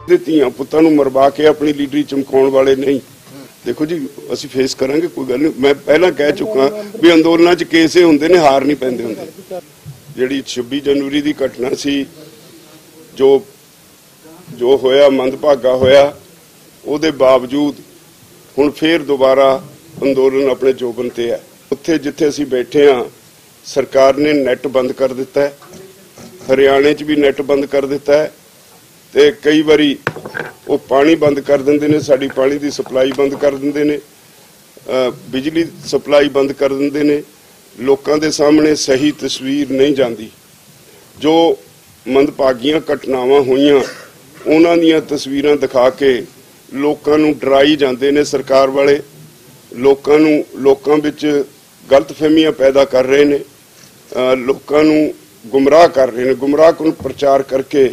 ਧੀਆਂ ਪੁੱਤਾਂ ਨੂੰ ਮਰਵਾ ਕੇ ਆਪਣੀ ਲੀਡਰੀ ਚਮਕਾਉਣ ਵਾਲੇ ਨਹੀਂ। देखो जी ਅਸੀਂ फेस करांगे, कोई गल नहीं। मैं पहला कह चुका भी अंदोलनां च केस हुंदे ने, हार नहीं पैंदे हुंदे। जिहड़ी 26 जनवरी की घटना सी, जो होया मंदभागा होया, उहदे बावजूद हुण फिर दोबारा अंदोलन अपने जोबन ते है। उत्थे जिथे असीं बैठे हाँ, सरकार ने नैट बंद कर दिता है, हरियाणे च भी नैट बंद कर दिता है, ते कई बारी वो पानी बंद कर देंदे ने, साडी पानी की सप्लाई बंद कर देंदे ने, बिजली सप्लाई बंद कर देंदे ने। लोकां दे सामने सही तस्वीर नहीं जाती। जो मंदभागियां घटनावां होईयां उन्हां दीयां तस्वीरां दिखा के लोकां नूं डराई जांदे ने सरकार वाले। लोकां विच गलतफहमियां पैदा कर रहे ने, लोकां नूं गुमराह कर रहे ने, गुमराहकुन प्रचार करके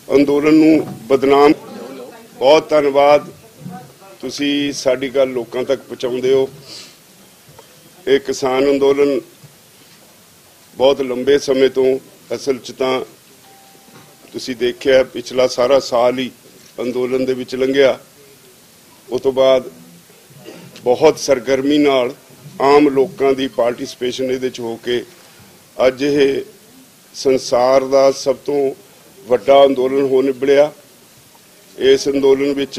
अंदोलन नूं बदनाम। बहुत धन्यवाद, तुसी साडी गल लोकां तक पहुंचाउंदे हो। ये किसान अंदोलन बहुत लंबे समय तो असल च तां तुसी देखिया पिछला सारा साल ही अंदोलन दे विच लंघिया। उस तो बाद बहुत सरगर्मी नाल आम लोकां दी पार्टिसिपेशन इहदे च हो के अज ये संसार दा सब तो वड्डा अंदोलन हो निबड़िया। इस अंदोलन विच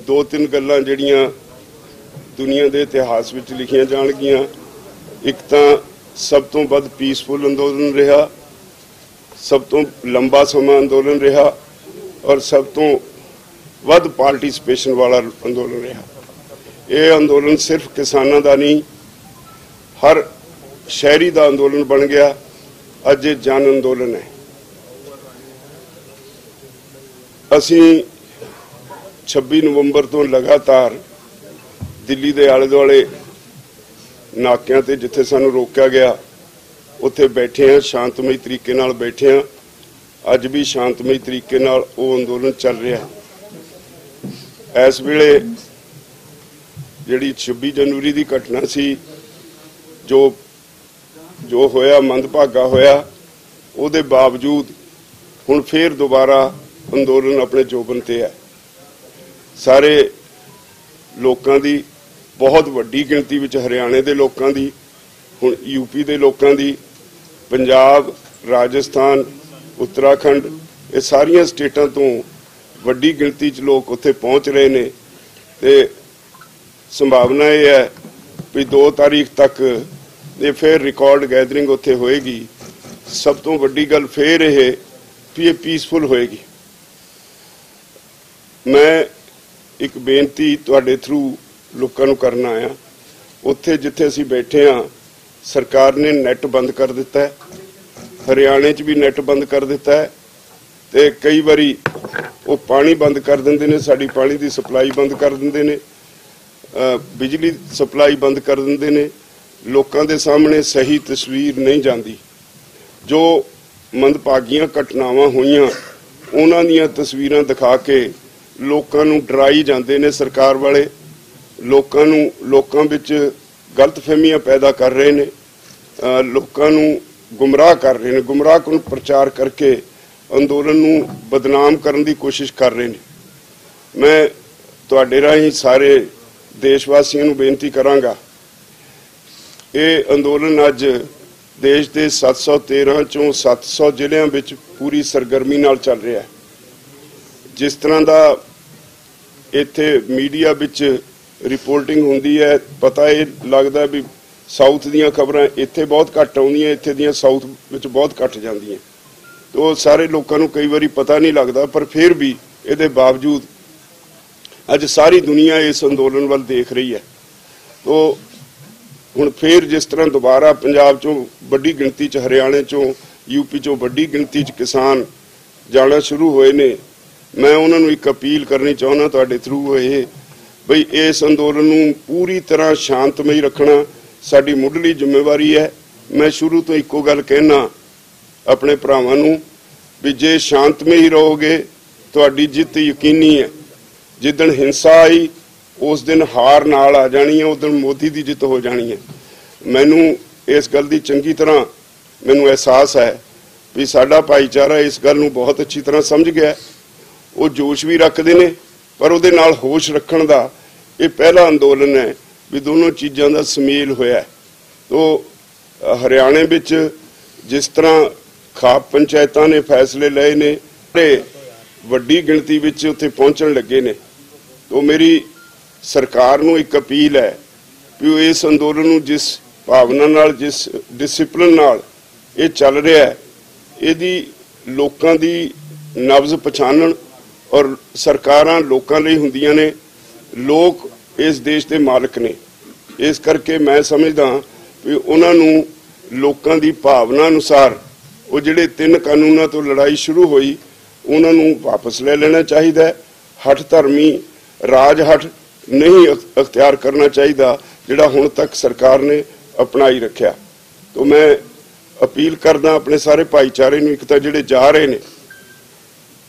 दो तीन गल्लां जिहड़ियां दुनिया के इतिहास विच लिखियां जाणगियां। एक तां सब तो वध पीसफुल अंदोलन रहा, सब तो लंबा समा अंदोलन रहा और सब तो वध पार्टिसिपेशन वाला अंदोलन रहा। यह अंदोलन सिर्फ किसानां दा नहीं, हर शहरी दा अंदोलन बन गया। अज ये जन अंदोलन है। असी 26 नवंबर तो लगातार दिल्ली के आले दुआले नाकियां ते जिथे सानू रोकया गया उत्थे बैठे हैं, शांतमई तरीके नाल बैठे हैं। अज भी शांतमई तरीके नाल वो अंदोलन चल रहा है। इस वेले जिहड़ी 26 जनवरी की घटना सी, जो होया मंदभागा होया, उहदे बावजूद हुण फिर दोबारा अंदोलन अपने जोबन ते है। सारे लोकां दी बहुत वड्डी गिणती विच हरियाणे दे लोकां दी, हुण यूपी दे लोकां दी, पंजाब, राजस्थान, उत्तराखंड, ये सारियां स्टेटां तो वड्डी गिणती च लोग उत्थे पहुंच रहे ने। ते संभावना यह है भी 2 तारीख तक ये फिर रिकॉर्ड गैदरिंग उत्थे होएगी। सब तो वड्डी गल फिर यह भी ये पीसफुल होएगी। मैं एक बेनती तुहाडे थ्रू लोकां नूं करना आया। उत्थे जिथे असीं बैठे हाँ, सरकार ने नैट बंद कर दिता है, हरियाणे च भी नैट बंद कर दिता है, ते कई बारी वो पानी बंद कर देंदे ने, साडी पानी की सप्लाई बंद कर देंदे ने, बिजली सप्लाई बंद कर देंदे ने। लोकां दे सामने सही तस्वीर नहीं जाती। जो मंदभागियां घटनावां होईयां उन्हां दीयां तस्वीरां दिखा के लोकां नूं डराई जांदे ने सरकार वाले। लोकां विच गलतफहमियां पैदा कर रहे ने, लोकां नूं गुमराह कर रहे ने, गुमराहकुन प्रचार करके अंदोलन नूं बदनाम करन दी कोशिश कर रहे ने। मैं तुहाडे राहीं सारे देशवासियों नूं बेनती करांगा, ये अंदोलन अज देश के 713 चों 700 जिलियां विच पूरी सरगर्मी नाल चल रहा है। जिस तरह का इत्थे मीडिया विच रिपोर्टिंग हुंदी है, पता ये लगता भी साउथ दीयां खबरां इत्थे बहुत घट आउंदियां, इत्थे दीयां साउथ विच बहुत घट जांदियां। तो सारे लोगों को कई बारी पता नहीं लगता, पर फिर भी इहदे बावजूद अज सारी दुनिया इस अंदोलन वाल देख रही है। तो हुण फिर जिस तरह दोबारा पंजाब चों वड्डी गिणती च, हरियाणे चों, यूपी चों वड्डी गिणती च किसान जाना शुरू होए ने, मैं उन्होंने एक अपील करनी चाहना तुहाडे थ्रू ये बई इस अंदोलन नूं पूरी तरह शांतमई रखना साडी मुढ़ली जिम्मेवारी है। मैं शुरू तो इक्को गल कहना अपने भरावां नूं भी जे शांतमई रहोगे तुहाडी जित यकीनी है। जिदन हिंसा आई उस दिन हार नाल आ जानी है, उस दिन मोदी की जित हो जानी है। मैनू इस गल की चंगी तरह मैनू एहसास है भी साडा भाईचारा इस गल नूं बहुत अच्छी तरह समझ गया। वो जोश भी रखते हैं पर उहदे नाल होश रखण दा ये पहला अंदोलन है भी दोनों चीज़ों का सुमेल होया। तो हरियाणे विच जिस तरह खाप पंचायतां ने फैसले लए ने वड्डी गिणती विच उत्थे पहुंचण लगे ने, तो मेरी सरकार नूं एक अपील है भी इस अंदोलन नूं जिस भावना नाल जिस डिसिपलिन नाल ये चल रहा है इहदी लोकां दी नब्ज़ पछाणन और सरकारां लोकां लई हुंदियां ने, लोग इस देश के मालिक ने। इस करके मैं समझदा भी उन्हां नूं लोकां दी भावना अनुसार वो जिहड़े 3 कानूनां तो लड़ाई शुरू हुई उन्हां नूं वापस ले लेना चाहिए। हठ धर्मी राज हठ नहीं अख्तियार करना चाहिए जिहड़ा हुण तक सरकार ने अपनाई रखिया। तो मैं अपील करदा अपने सारे भाईचारे नूं, एक तां जिहड़े जा रहे ने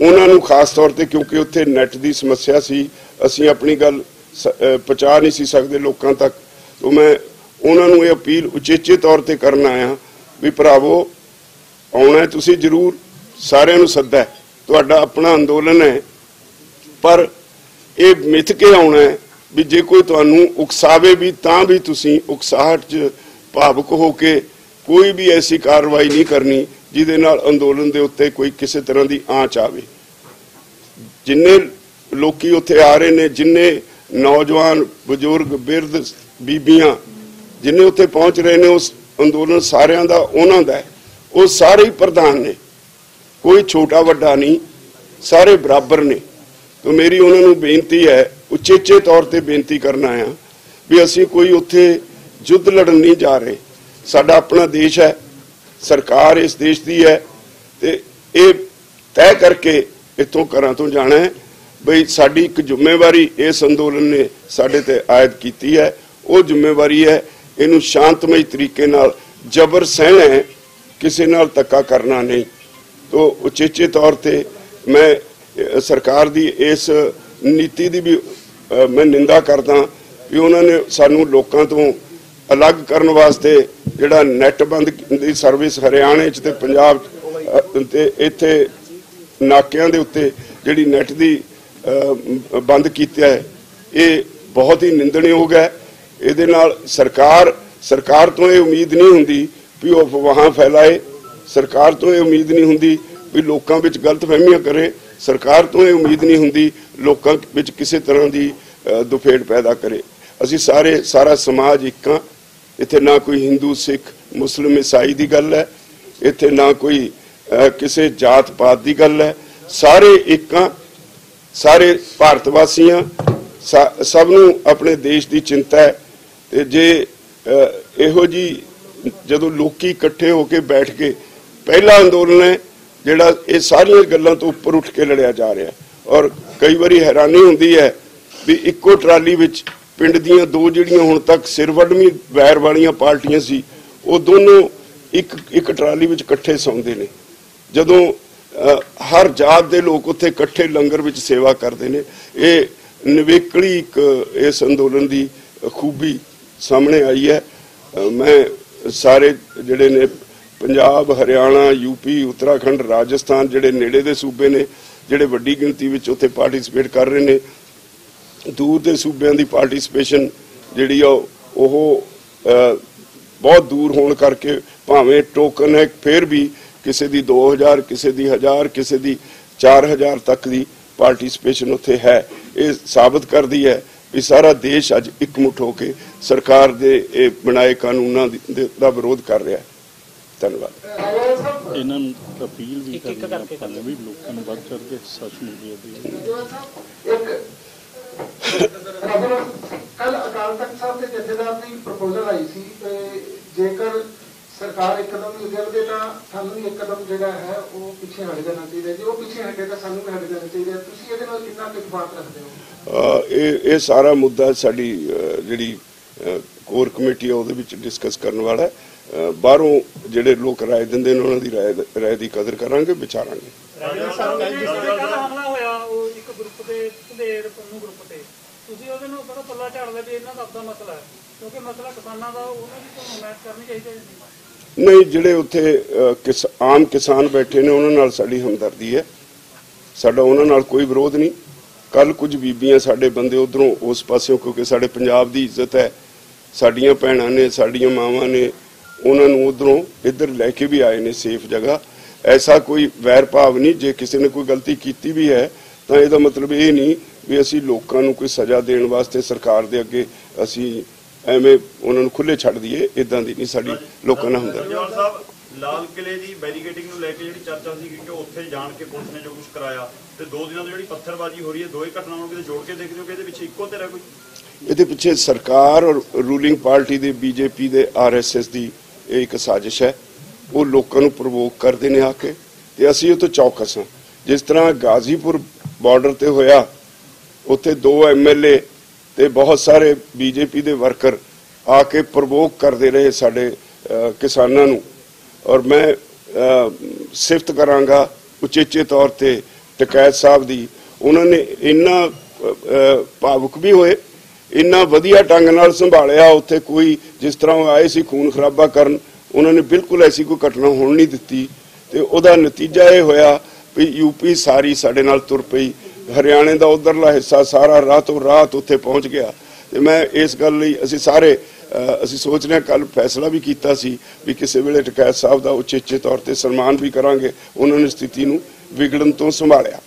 उन्हां नूं खास तौर ते क्योंकि उत्थे नैट की समस्या सी, असीं अपनी गल पहुँचा नहीं सी सकते लोगों तक। तो मैं उन्होंने ये अपील उचेचे तौर पर करना आया भी भरावो आना है, तुसीं जरूर सारिਆਂ ਨੂੰ सद्दा है, तुहाडा अपना अंदोलन है पर ये मिथ के आना है भी जे कोई तुहानूं उकसावे भी तां भी तुसीं उकसाहट च भावुक हो के कोई भी ऐसी कार्रवाई नहीं करनी जिहदे नाल अंदोलन दे उत्ते कोई किसी तरह की आँच आवे। जिन्ने लोकी उत्थे आ रहे ने, जिन्ने नौजवान बजुर्ग बिरध बीबियां जिन्ने उत्थे पहुंच रहे ने, उस अंदोलन सारियां दा उन्हां दा है, वो सारे ही प्रधान ने, कोई छोटा वड्डा नहीं, सारे बराबर ने। तो मेरी उन्होंने बेनती है, उचेचे तौर पर बेनती करना है भी असीं कोई उत्थे युद्ध लड़न नहीं जा रहे। साडा अपना देश है, सरकार इस देश की है, तो ये तय करके इत्थों घरां तो जाना है बई साडी एक जिम्मेवारी इस अंदोलन ने साडे ते आयद की है। वो जिम्मेवारी है इनू शांतमई तरीके नाल जबर सहना है, किसी नाल धक्का करना नहीं। तो उचेचे तौर पे मैं सरकार दी इस नीति की भी मैं निंदा करदा भी उन्होंने सानू लोगों तो अलग करने वास्ते जिहड़ा नैट बंद की सर्विस हरियाणे च ते पंजाब ते इत्थे नाकियां दे उत्ते जिहड़ी नैट दी बंद किया है, ये बहुत ही निंदणयोग है। इहदे नाल सरकार तो ये उम्मीद नहीं हुंदी भी वो अफवाहां फैलाए, सरकार तो ये उम्मीद नहीं हुंदी भी लोकां विच गलतफहमियां करे, सरकार तो ये उम्मीद नहीं हुंदी लोकां विच किसी तरह की दुफेड़ पैदा करे। असीं सारा समाज एक हां, इत्थे ना कोई हिंदू सिख मुस्लिम ईसाई की गल है, इत्थे ना कोई किसी जात पात की गल है, सारे एक हां, सारे भारतवासी हाँ, सबनों अपने देश की चिंता है। ते जे इहो जी जदों लोकी इकट्ठे होके बैठ के पहला अंदोलन है जिहड़ा ये सारियां गल्लां तो उपर उठ के लड़िया जा रहा है। और कई बारी हैरानी हुंदी है भी इक्को ट्राली विच पिंड दीयां दो जिहड़ियां हुण तक सिरवडमी वैर वालियां पार्टियां सी, वो दोनों एक ट्राली विच इकट्ठे सौंदे ने। जदों हर जात के लोग उत्थे इकट्ठे लंगर विच सेवा करते हैं। ये निवेकली एक इस अंदोलन की खूबी सामने आई है। मैं सारे जिहड़े ने पंजाब हरियाणा यूपी उत्तराखंड राजस्थान जिहड़े नेड़े दे सूबे ने जिहड़े वड्डी गिणती विच उत्थे पार्टिसिपेट कर रहे ने, दूर के सूबे की पार्टिसिपेशन जिहड़ी आ ओह बहुत दूर होने करके भावें टोकन है फिर भी किसी दी 2000 किसी दी 1000 किसी दी 4000 तक की पार्टिसिपेशन उत्थे है। ये साबित कर दी है भी सारा देश अज एकमुठ होके सरकार दे बनाए कानूनों दा विरोध कर रहा है। धन्यवाद। इन्हां नूं अपील भी करनी भी लोकां नूं वध चढ़ के सच मीडिया दी कल अकाल तख्त साहब के जथेदार की प्रपोजल आई सी जेकर सरकार एक कदम नहीं उठे तो सानू भी एक कदम जो है वो पीछे हट जाना चाहिए, जो पीछे हटे तो सानू भी हट जाना चाहिए। तुसीं इहदे नाल कितना इत्तेफाक रखते हो? ये सारा मुद्दा साडी जिहड़ी कोर कमेटी है उहदे विच डिस्कस करने वाला है। बाहरों जिहड़े लोग राय दिंदे ने उन्हां दी राय दी कदर करांगे, विचारांगे। नहीं, जिहड़े उत्थे आम किसान बैठे ने उन्हां नाल साडी हमदर्दी है, ਸਾਡਾ ਉਹਨਾਂ ਨਾਲ ਕੋਈ ਵਿਰੋਧ ਨਹੀਂ। ਕੱਲ ਕੁਝ ਬੀਬੀਆਂ ਸਾਡੇ ਬੰਦੇ ਉਧਰੋਂ ਉਸ ਪਾਸਿਓਂ, ਕਿਉਂਕਿ ਸਾਡੇ ਪੰਜਾਬ ਦੀ ਇੱਜ਼ਤ ਹੈ, ਸਾਡੀਆਂ ਭੈਣਾਂ ਨੇ, ਸਾਡੀਆਂ ਮਾਵਾਂ ਨੇ, ਉਹਨਾਂ ਨੂੰ ਉਧਰੋਂ ਇੱਧਰ ਲੈ ਕੇ ਵੀ ਆਏ ਨੇ ਸੇਫ ਜਗ੍ਹਾ। ਐਸਾ ਕੋਈ ਵੈਰ ਭਾਵ ਨਹੀਂ। ਜੇ ਕਿਸੇ ਨੇ ਕੋਈ ਗਲਤੀ ਕੀਤੀ ਵੀ ਹੈ ਤਾਂ ਇਹਦਾ ਮਤਲਬ ਇਹ ਨਹੀਂ ਵੀ ਅਸੀਂ ਲੋਕਾਂ ਨੂੰ ਕੋਈ ਸਜ਼ਾ ਦੇਣ ਵਾਸਤੇ ਸਰਕਾਰ ਦੇ ਅੱਗੇ ਅਸੀਂ ਐਵੇਂ ਉਹਨਾਂ ਨੂੰ ਖੁੱਲੇ ਛੱਡ ਦਈਏ। ਇਦਾਂ ਦੀ ਨਹੀਂ ਸਾਡੀ ਲੋਕਾਂ ਨਾਲ ਹੁੰਦਾ। ਰਾਜੇਵਾਲ ਸਾਹਿਬ, ਲਾਲ ਕਿਲੇ ਦੀ ਬੈਰੀਕੇਡਿੰਗ ਨੂੰ ਲੈ ਕੇ ਜਿਹੜੀ ਚਰਚਾ ਸੀ ਕਿ ਉੱਥੇ ਜਾਣ ਕੇ ਪੁਲਿਸ ਨੇ ਜੋ ਕੁਝ ਕਰਾਇਆ, ਤੇ 2 ਦਿਨਾਂ ਤੋਂ ਜਿਹੜੀ ਪੱਥਰਬਾਜ਼ੀ ਹੋ ਰਹੀ ਹੈ, ਦੋਵੇਂ ਘਟਨਾਵਾਂ ਨੂੰ ਕਿਤੇ ਜੋੜ ਕੇ ਦੇਖਦੇ ਹੋ ਕਿ ਇਹਦੇ ਪਿੱਛੇ ਇੱਕੋ ਧਿਰ ਹੈ ਕੋਈ? ਇਹਦੇ ਪਿੱਛੇ ਸਰਕਾਰ ਔਰ ਰੂਲਿੰਗ ਪਾਰਟੀ ਦੇ ਬੀਜੇਪੀ ਦੇ RSS ਦੀ ਇਹ ਇੱਕ ਸਾਜ਼ਿਸ਼ ਹੈ। ਉਹ ਲੋਕਾਂ ਨੂੰ ਪ੍ਰਵੋਕ ਕਰਦੇ ਨੇ ਆ ਕੇ, ਤੇ ਅਸੀਂ ਉਹ ਤੋਂ ਚੌਕਸ ਹਾਂ। ਜਿਸ ਤਰ੍ਹਾਂ ਗਾਜ਼ੀਪੁਰ ਬਾਰਡਰ ਤੇ ਹੋਇਆ, ਉੱਥੇ 2 MLA ਤੇ ਬਹੁਤ ਸਾਰੇ ਬੀਜੇਪੀ ਦੇ ਵਰਕਰ ਆ ਕੇ ਪ੍ਰਵੋਕ ਕਰਦੇ ਰਹੇ ਸਾਡੇ ਕਿਸਾਨਾਂ ਨੂੰ। ਔਰ ਮੈਂ ਸਿਫਤ ਕਰਾਂਗਾ ਉਚੇਚੇ ਤੌਰ ਤੇ ਟਕੈਤ ਸਾਹਿਬ ਦੀ। ਉਹਨਾਂ ਨੇ ਇੰਨਾ ਭਾਵੁਕ ਵੀ ਹੋਏ, ਇੰਨਾ ਵਧੀਆ ਢੰਗ ਨਾਲ ਸੰਭਾਲਿਆ। ਉੱਥੇ ਕੋਈ ਜਿਸ ਤਰ੍ਹਾਂ ਉਹ ਆਏ ਸੀ ਖੂਨ ਖਰਾਬਾ ਕਰਨ, ਉਹਨਾਂ ਨੇ ਬਿਲਕੁਲ ਐਸੀ ਕੋਈ ਘਟਨਾ ਹੋਣ ਨਹੀਂ ਦਿੱਤੀ। ਤੇ ਉਹਦਾ ਨਤੀਜਾ ਇਹ ਹੋਇਆ ਵੀ UP ਸਾਰੀ ਸਾਡੇ ਨਾਲ ਤੁਰ ਪਈ। ਹਰਿਆਣੇ ਦਾ ਉਧਰਲਾ ਹਿੱਸਾ ਸਾਰਾ ਰਾਤੋਂ ਰਾਤ ਉੱਥੇ ਪਹੁੰਚ ਗਿਆ। ਤੇ ਮੈਂ ਇਸ ਗੱਲ ਲਈ ਅਸੀਂ ਸੋਚ ਰਹੇ ਹਾਂ, ਕੱਲ ਫੈਸਲਾ ਵੀ ਕੀਤਾ ਸੀ ਵੀ ਕਿਸੇ ਵੇਲੇ ਟਕੈਤ ਸਾਹਿਬ ਦਾ ਉਚੇਚੇ ਤੌਰ ਤੇ ਸਨਮਾਨ ਵੀ ਕਰਾਂਗੇ। ਉਹਨਾਂ ਨੇ ਸਥਿਤੀ ਨੂੰ ਵਿਗੜਨ ਤੋਂ ਸੰਭਾਲਿਆ।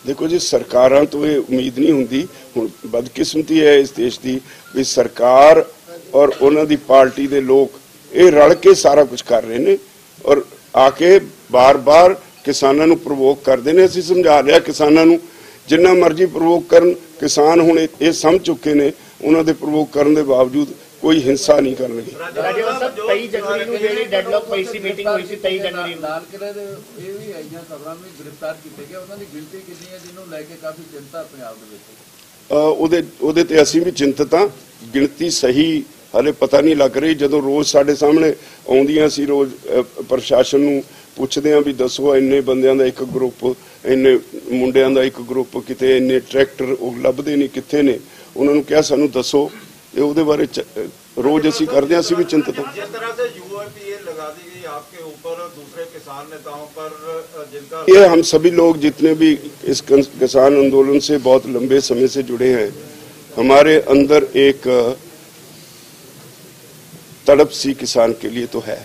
देखो जी, सरकारां तो ये उम्मीद नहीं हुंदी। हुण बदकिस्मती है इस देश की भी सरकार और उन्हां दी पार्टी दे लोग ये रल के सारा कुछ कर रहे ने और आके बार बार किसानां नूं प्रवोक करदे ने। असीं समझा लिया किसानां नूं, जिन्ना मर्जी प्रवोक करन, किसान हुण ये समझ चुके ने उन्हां दे प्रवोक करन दे बावजूद कोई हिंसा नहीं करनगे। ਰਾਜੇਵਾਲ ਸਾਹਿਬ 23 ਜਨਵਰੀ ਨੂੰ ਜਿਹੜੀ ਡੈਡਲੌਕ ਹੋਈ ਸੀ, ਮੀਟਿੰਗ ਹੋਈ ਸੀ 23 ਜਨਵਰੀ ਨੂੰ, ਲਾਲ ਕਿਲੇ ਦੇ ਇਹ ਵੀ ਆਈਆਂ ਖਬਰਾਂ ਵਿੱਚ ਗ੍ਰਿਫਤਾਰ ਕੀਤੇ ਗਏ। ਉਹਨਾਂ ਦੀ ਗਿਣਤੀ ਕਿੰਨੀ ਹੈ ਜਿਹਨੂੰ ਲੈ ਕੇ ਕਾਫੀ ਚਿੰਤਾ ਪੰਜਾਬ ਦੇ ਵਿੱਚ? ਉਹਦੇ ਤੇ ਅਸੀਂ ਵੀ ਚਿੰਤਤ ਹਾਂ। ਗਿਣਤੀ ਸਹੀ ਹਾਲੇ ਪਤਾ ਨਹੀਂ ਲੱਗ ਰਹੀ। ਜਦੋਂ ਰੋਜ਼ ਸਾਡੇ ਸਾਹਮਣੇ ਆਉਂਦੀਆਂ ਸੀ, ਰੋਜ਼ ਪ੍ਰਸ਼ਾਸਨ ਨੂੰ ਪੁੱਛਦੇ ਆ ਵੀ ਦੱਸੋ ਇੰਨੇ ਬੰਦਿਆਂ ਦਾ ਇੱਕ ਗਰੁੱਪ, ਇੰਨੇ ਮੁੰਡਿਆਂ ਦਾ ਇੱਕ ਗਰੁੱਪ, ਕਿਤੇ ਇੰਨੇ ਟਰੈਕਟਰ, ਉਹ ਲੱਭਦੇ ਨਹੀਂ ਕਿੱਥੇ ਨੇ। ਉਹਨਾਂ ਨੂੰ ਕਿਹਾ ਸਾਨੂੰ ਦੱਸੋ, ਤੇ ਉਹਦੇ ਬਾਰੇ रोज ਅਸੀਂ ਕਰਦੇ ਹਾਂ। ਅਸੀਂ भी चिंतित हैं। जिस तरह से UAPA लगा दी गई आपके ऊपर, दूसरे किसान नेताओं पर, जिनका ये हम सभी लोग जितने भी इस किसान आंदोलन से बहुत लंबे समय से जुड़े हैं, हमारे अंदर एक तड़प सी किसान के लिए तो है।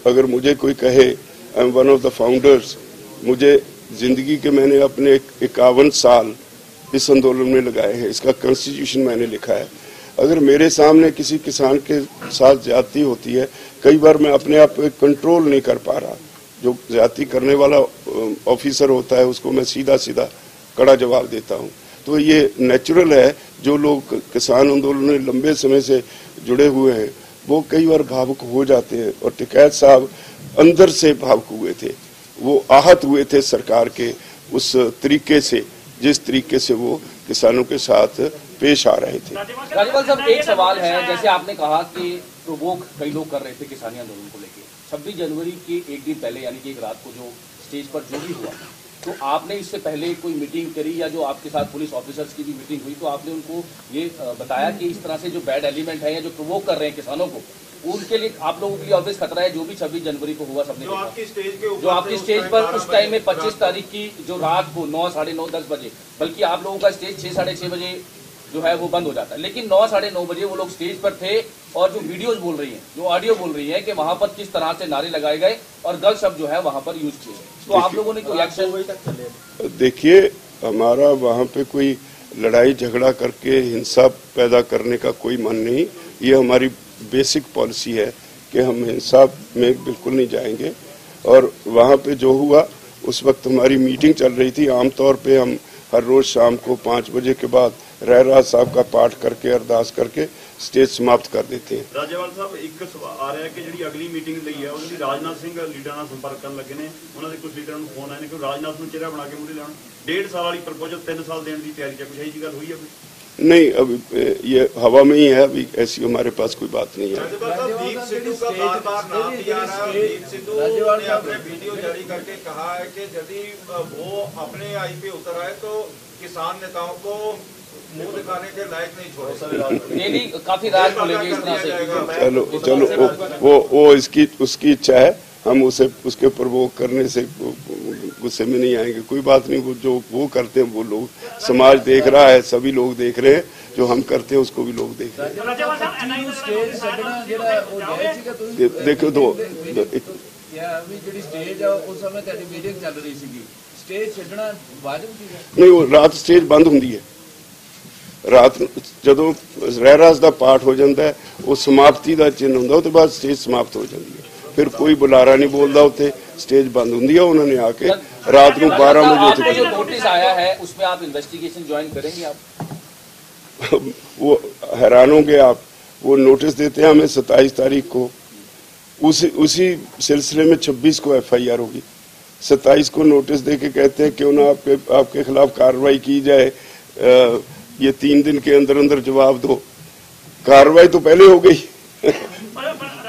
अगर मुझे कोई कहे I am one of the founders, मुझे जिंदगी के मैंने अपने 51 साल इस आंदोलन में लगाए हैं। इसका कॉन्स्टिट्यूशन मैंने लिखा है। अगर मेरे सामने किसी किसान के साथ ज्यादती होती है, कई बार मैं अपने आप को कंट्रोल नहीं कर पा रहा। जो ज्यादती करने वाला ऑफिसर होता है उसको मैं सीधा सीधा कड़ा जवाब देता हूं। तो ये नेचुरल है। जो लोग किसान आंदोलन में लंबे समय से जुड़े हुए हैं वो कई बार भावुक हो जाते हैं। और टिकैत साहब अंदर से भावुक हुए थे, वो आहत हुए थे सरकार के उस तरीके से, जिस तरीके से वो किसानों के साथ पेश आ रहे थे। राजपाल साहब, एक सवाल है, जैसे आपने कहा कि प्रोवोक कई लोग कर रहे थे किसानी आंदोलन को लेकर, 26 जनवरी के एक दिन पहले यानी कि एक रात को जो स्टेज पर जो भी हुआ, तो आपने इससे पहले कोई मीटिंग करी या जो आपके साथ पुलिस ऑफिसर्स की भी मीटिंग हुई, तो आपने उनको ये बताया कि इस तरह से जो बैड एलिमेंट है या जो प्रोवोक कर रहे हैं किसानों को, उनके लिए आप लोगों के लिए ऑब्वियस खतरा है? जो भी 26 जनवरी को हुआ सबने जो आपकी स्टेज पर उस टाइम में 25 तारीख की जो रात को 9, साढ़े 9, 10 बजे, बल्कि आप लोगों का स्टेज 6, साढ़े 6 बजे जो है वो बंद हो जाता है, लेकिन 9, साढ़े 9 बजे वो लोग स्टेज पर थे। और जो वीडियोज बोल रही हैं, जो ऑडियो बोल रही है कि वहां पर किस तरह से नारे लगाए गए और गलत शब्द जो है वहां पर यूज किए गए, तो आप लोगों ने कोई एक्शन? देखिए, हमारा वहां पे कोई लड़ाई झगड़ा करके हिंसा पैदा करने का कोई मन नहीं। ये हमारी बेसिक पॉलिसी है कि हम हिंसा में बिल्कुल नहीं जाएंगे। और वहाँ पे जो हुआ उस वक्त हमारी मीटिंग चल रही थी। आमतौर पे हम हर रोज शाम को 5 बजे के बाद रहराज साहब का पाठ करके अरदास करके स्टेज समाप्त कर देते हैं। ਰਾਜੇਵਾਲ ਸਾਹਿਬ, ਇੱਕ ਸਵਾਲ ਆ ਰਿਹਾ ਕਿ ਜਿਹੜੀ ਅਗਲੀ ਮੀਟਿੰਗ ਲਈ ਹੈ ਉਹਦੇ ਲਈ ਰਾਜਨਾਥ ਸਿੰਘ ਲੀਡਰਾਂ ਨਾਲ ਸੰਪਰਕ ਕਰਨ ਲੱਗੇ ਨੇ। ਉਹਨਾਂ ਦੇ ਕੁਝ ਲੀਡਰਾਂ ਨੂੰ ਫੋਨ ਆਏ ਨੇ ਕਿ ਰਾਜਨਾਥ ਨੂੰ ਚਿਹਰਾ ਬਣਾ ਕੇ ਮੂਹਰੇ ਲਾਉਣ। 1.5 ਸਾਲ ਵਾਲੀ ਪ੍ਰਪੋਜ਼ਲ 3 ਸਾਲ ਦੇਣ ਦੀ ਤਿਆਰੀ ਚ ਕੁਝ ਇਹੀ ਗੱਲ ਹੋਈ ਹੈ ਕੋਈ? नहीं, अभी ये हवा में ही है। अभी ऐसी हमारे पास कोई बात नहीं है। दीप सिद्धू का बार-बार नाम लिया रहा है। दीप सिद्धू ने अपने वीडियो जारी करके कहा है कि यदि वो अपने आई पे उतर आए तो किसान नेताओं को मुंह दिखाने के लायक नहीं छोड़े। डेली काफी रात खुलेगी इस तरह से। चलो चलो वो इसकी उसकी इच्छा है, हम उसे उसके प्रवोक करने से गुस्से में नहीं आएंगे, कोई बात नहीं। वो जो वो करते हैं वो लोग, समाज देख रहा है, सभी लोग देख रहे हैं, जो हम करते हैं उसको भी लोग देख रहे हैं। देखो नहीं, वो रात स्टेज बंद होंगी है, रात ਜਦੋਂ ਰਹਿਰਾਸ ਦਾ ਪਾਠ ਹੋ ਜਾਂਦਾ ਹੈ ਉਹ ਸਮਾਪਤੀ ਦਾ ਚਿੰਨ੍ਹ ਹੁੰਦਾ, ਉਹਦੇ ਬਾਅਦ ਸਟੇਜ ਸਮਾਪਤ ਹੋ ਜਾਂਦੀ ਹੈ, फिर कोई बुलारा नहीं बोलता, उत्थे स्टेज बंद होंदी है। उन्होंने आके रात को 12 बजे जो नोटिस आया है उसमें आप इन्वेस्टिगेशन ज्वाइन करेंगे आप? वो हैरान होंगे आप, वो नोटिस देते हैं हमें 27 तारीख को, उसी सिलसिले में 26 को FIR होगी, 27 को नोटिस देके कहते हैं क्यों ना आपके खिलाफ कार्रवाई की जाए, ये 3 दिन के अंदर अंदर जवाब दो। कार्रवाई तो पहले हो गई,